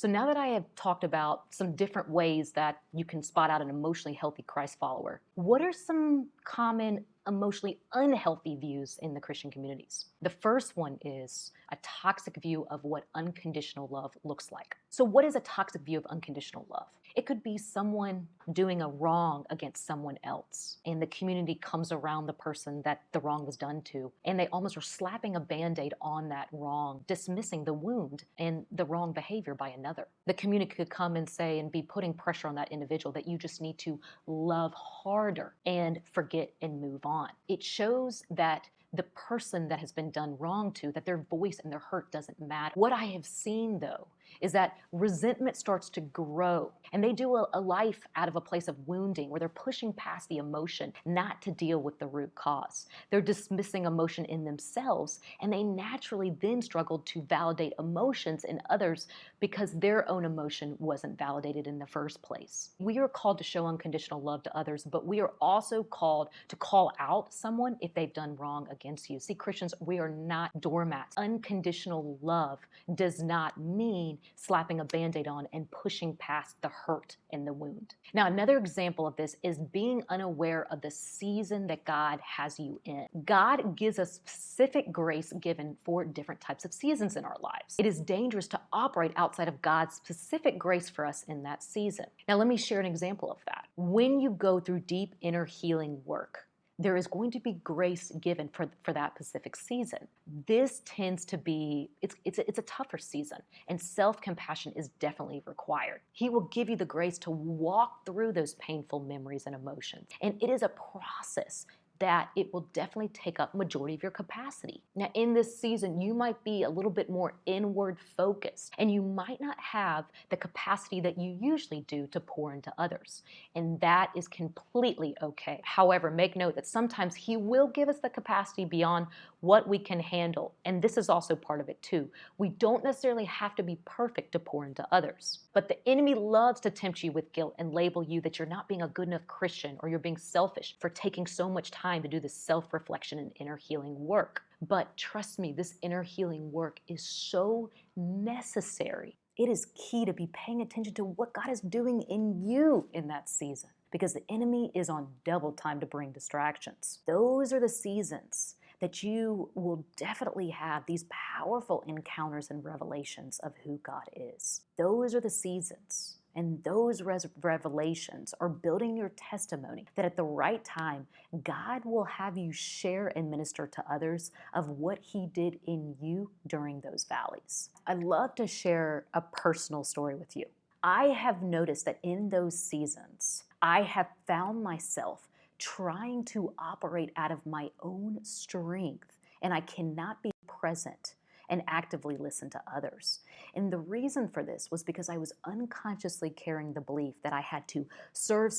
So now that I have talked about some different ways that you can spot out an emotionally healthy Christ follower, what are some common emotionally unhealthy views in the Christian communities? The first one is a toxic view of what unconditional love looks like. So what is a toxic view of unconditional love? It could be someone doing a wrong against someone else, and the community comes around the person that the wrong was done to, and they almost are slapping a band-aid on that wrong, dismissing the wound and the wrong behavior by another. The community could come and say and be putting pressure on that individual that you just need to love harder and forget and move on. It shows that the person that has been done wrong to, that their voice and their hurt doesn't matter. What I have seen, though, is that resentment starts to grow, and they do a life out of a place of wounding where they're pushing past the emotion, not to deal with the root cause. They're dismissing emotion in themselves, and they naturally then struggle to validate emotions in others because their own emotion wasn't validated in the first place. We are called to show unconditional love to others, but we are also called to call out someone if they've done wrong against you. See, Christians, we are not doormats. Unconditional love does not mean slapping a band-aid on and pushing past the hurt and the wound. Now, another example of this is being unaware of the season that God has you in. God gives us specific grace given for different types of seasons in our lives. It is dangerous to operate outside of God's specific grace for us in that season. Now, let me share an example of that. When you go through deep inner healing work, there is going to be grace given for that specific season. This tends to be, it's a tougher season, and self-compassion is definitely required. He will give you the grace to walk through those painful memories and emotions. And it is a process that it will definitely take up majority of your capacity. Now, in this season, you might be a little bit more inward focused, and you might not have the capacity that you usually do to pour into others. And that is completely okay. However, make note that sometimes He will give us the capacity beyond what we can handle. And this is also part of it too. We don't necessarily have to be perfect to pour into others. But the enemy loves to tempt you with guilt and label you that you're not being a good enough Christian, or you're being selfish for taking so much time to do this self-reflection and inner healing work. But trust me, this inner healing work is so necessary. It is key to be paying attention to what God is doing in you in that season, because the enemy is on double time to bring distractions. Those are the seasons that you will definitely have these powerful encounters and revelations of who God is. Those are the seasons, and those revelations are building your testimony that at the right time, God will have you share and minister to others of what He did in you during those valleys. I'd love to share a personal story with you. I have noticed that in those seasons, I have found myself trying to operate out of my own strength, and I cannot be present and actively listen to others. And the reason for this was because I was unconsciously carrying the belief that I had to serve,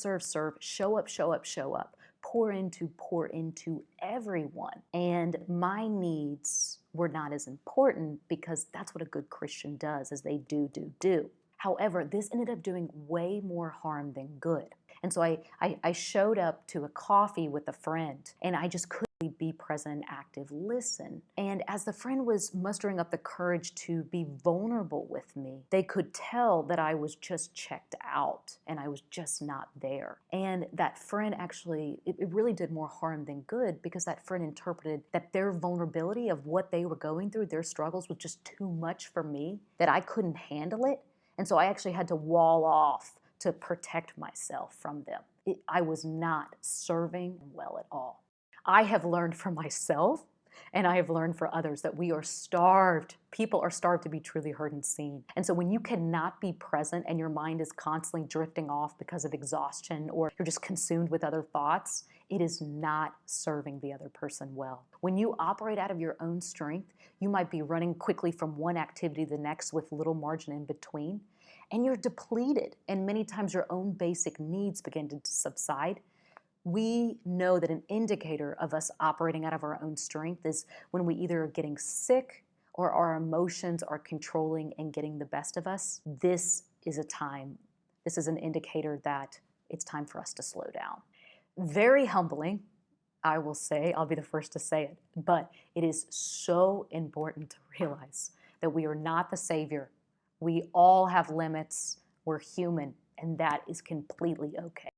show up, pour into everyone. And my needs were not as important, because that's what a good Christian does, is they do. However, this ended up doing way more harm than good. And so I showed up to a coffee with a friend, and I just couldn't be present and active listen. And as the friend was mustering up the courage to be vulnerable with me, they could tell that I was just checked out and I was just not there. And that friend actually, it really did more harm than good, because that friend interpreted that their vulnerability of what they were going through, their struggles, was just too much for me, that I couldn't handle it. And so I actually had to wall off to protect myself from them. I was not serving well at all. I have learned for myself, and I have learned for others, that we are starved. People are starved to be truly heard and seen. And so when you cannot be present and your mind is constantly drifting off because of exhaustion, or you're just consumed with other thoughts, it is not serving the other person well. When you operate out of your own strength, you might be running quickly from one activity to the next with little margin in between, and you're depleted, and many times your own basic needs begin to subside. We know that an indicator of us operating out of our own strength is when we either are getting sick or our emotions are controlling and getting the best of us. This is an indicator that it's time for us to slow down. Very humbling, I will say, I'll be the first to say it, but it is so important to realize that we are not the Savior We all have limits. We're human, and that is completely okay.